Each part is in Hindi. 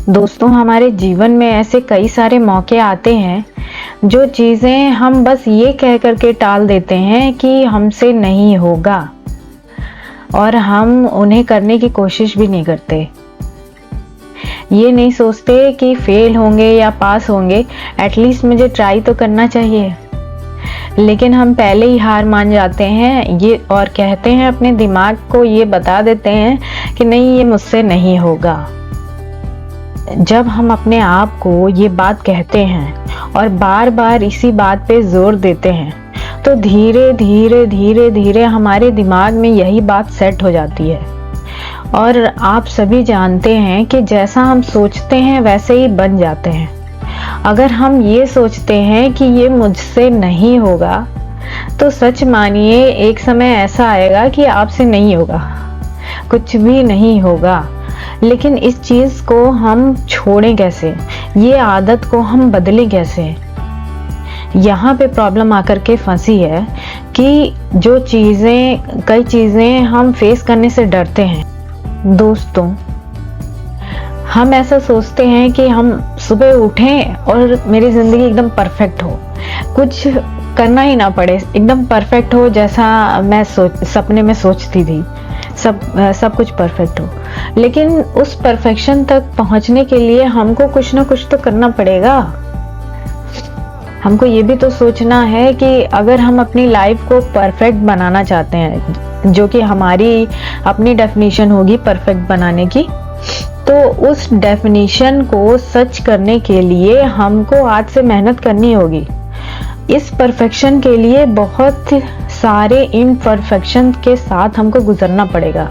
दोस्तों, हमारे जीवन में ऐसे कई सारे मौके आते हैं जो चीज़ें हम बस ये कह कर के टाल देते हैं कि हमसे नहीं होगा, और हम उन्हें करने की कोशिश भी नहीं करते। ये नहीं सोचते कि फेल होंगे या पास होंगे, एटलीस्ट मुझे ट्राई तो करना चाहिए। लेकिन हम पहले ही हार मान जाते हैं ये और कहते हैं, अपने दिमाग को ये बता देते हैं कि नहीं, ये मुझसे नहीं होगा। जब हम अपने आप को ये बात कहते हैं और बार बार इसी बात पे जोर देते हैं, तो धीरे धीरे धीरे धीरे हमारे दिमाग में यही बात सेट हो जाती है। और आप सभी जानते हैं कि जैसा हम सोचते हैं वैसे ही बन जाते हैं। अगर हम ये सोचते हैं कि ये मुझसे नहीं होगा, तो सच मानिए एक समय ऐसा आएगा कि आपसे नहीं होगा, कुछ भी नहीं होगा। लेकिन इस चीज़ को हम छोड़ें कैसे, ये आदत को हम बदलें कैसे? यहाँ पे प्रॉब्लम आकर के फंसी है कि कई चीज़ें हम फेस करने से डरते हैं। दोस्तों, हम ऐसा सोचते हैं कि हम सुबह उठें और मेरी ज़िंदगी एकदम परफेक्ट हो, कुछ करना ही ना पड़े, एकदम परफेक्ट हो जैसा मैं सपने में सोचती थी, सब कुछ परफेक्ट हो। लेकिन उस परफेक्शन तक पहुंचने के लिए हमको कुछ ना कुछ तो करना पड़ेगा। हमको ये भी तो सोचना है कि अगर हम अपनी लाइफ को परफेक्ट बनाना चाहते हैं, जो कि हमारी अपनी डेफिनेशन होगी परफेक्ट बनाने की, तो उस डेफिनेशन को सच करने के लिए हमको आज से मेहनत करनी होगी। इस परफेक्शन के लिए बहुत सारे इम्परफेक्शन के साथ हमको गुजरना पड़ेगा।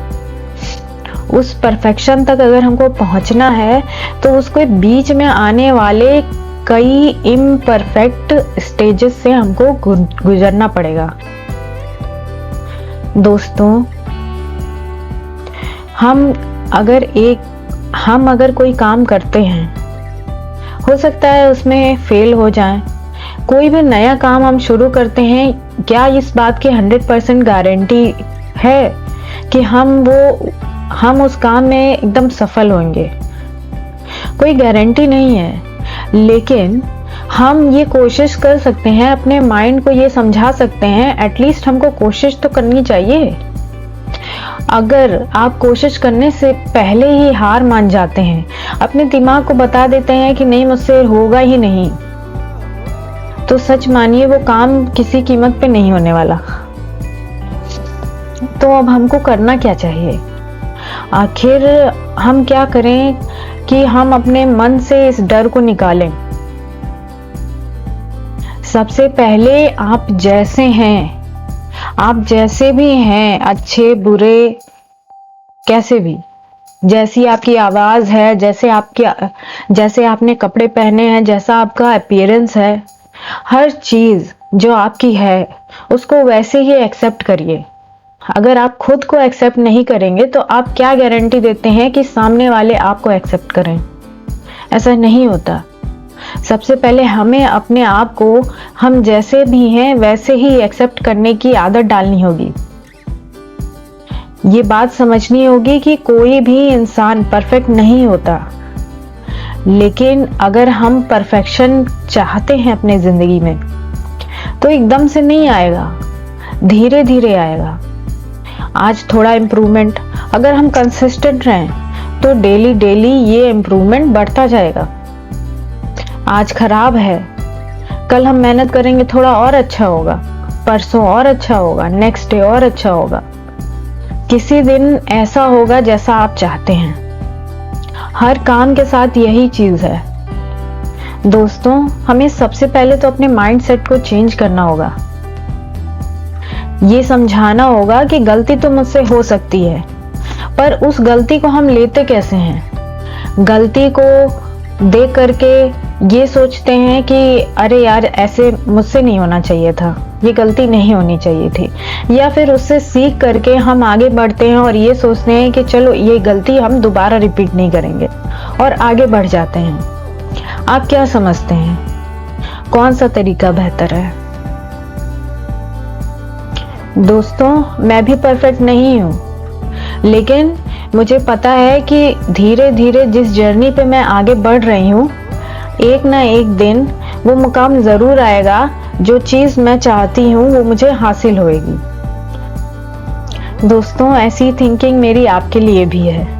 उस परफेक्शन तक अगर हमको पहुंचना है, तो उसके बीच में आने वाले कई इम्परफेक्ट स्टेजेस से हमको गुजरना पड़ेगा। दोस्तों, हम अगर कोई काम करते हैं, हो सकता है उसमें फेल हो जाए। कोई भी नया काम हम शुरू करते हैं, क्या इस बात की 100% गारंटी है कि हम उस काम में एकदम सफल होंगे? कोई गारंटी नहीं है। लेकिन हम ये कोशिश कर सकते हैं, अपने माइंड को ये समझा सकते हैं, एटलीस्ट हमको कोशिश तो करनी चाहिए। अगर आप कोशिश करने से पहले ही हार मान जाते हैं, अपने दिमाग को बता देते हैं कि नहीं, मुझसे होगा ही नहीं, तो सच मानिए वो काम किसी कीमत पे नहीं होने वाला। तो अब हमको करना क्या चाहिए? आखिर हम क्या करें कि हम अपने मन से इस डर को निकालें? सबसे पहले आप जैसे भी हैं, अच्छे बुरे, कैसे भी, जैसी आपकी आवाज है, जैसे आपने कपड़े पहने हैं, जैसा आपका अपीयरेंस है, हर चीज जो आपकी है उसको वैसे ही एक्सेप्ट करिए। अगर आप खुद को एक्सेप्ट नहीं करेंगे, तो आप क्या गारंटी देते हैं कि सामने वाले आपको एक्सेप्ट करें? ऐसा नहीं होता। सबसे पहले हमें अपने आप को हम जैसे भी हैं वैसे ही एक्सेप्ट करने की आदत डालनी होगी। ये बात समझनी होगी कि कोई भी इंसान परफेक्ट नहीं होता। लेकिन अगर हम परफेक्शन चाहते हैं अपने जिंदगी में, तो एकदम से नहीं आएगा, धीरे धीरे आएगा। आज थोड़ा इम्प्रूवमेंट, अगर हम कंसिस्टेंट रहें, तो डेली डेली ये इम्प्रूवमेंट बढ़ता जाएगा। आज खराब है, कल हम मेहनत करेंगे, थोड़ा और अच्छा होगा, परसों और अच्छा होगा, नेक्स्ट डे और अच्छा होगा। किसी दिन ऐसा होगा जैसा आप चाहते हैं। हर काम के साथ यही चीज है। दोस्तों, हमें सबसे पहले तो अपने माइंडसेट को चेंज करना होगा। ये समझाना होगा कि गलती तो मुझसे हो सकती है, पर उस गलती को हम लेते कैसे हैं? गलती को देख करके ये सोचते हैं कि अरे यार, ऐसे मुझसे नहीं होना चाहिए था, ये गलती नहीं होनी चाहिए थी। या फिर उससे सीख करके हम आगे बढ़ते हैं और ये सोचते हैं कि चलो ये गलती हम दोबारा रिपीट नहीं करेंगे, और आगे बढ़ जाते हैं। आप क्या समझते हैं, कौन सा तरीका बेहतर है? दोस्तों, मैं भी परफेक्ट नहीं हूँ, लेकिन मुझे पता है कि धीरे धीरे जिस जर्नी पे मैं आगे बढ़ रही हूँ, एक ना एक दिन वो मुकाम ज़रूर आएगा, जो चीज़ मैं चाहती हूँ वो मुझे हासिल होएगी। दोस्तों, ऐसी थिंकिंग मेरी आपके लिए भी है।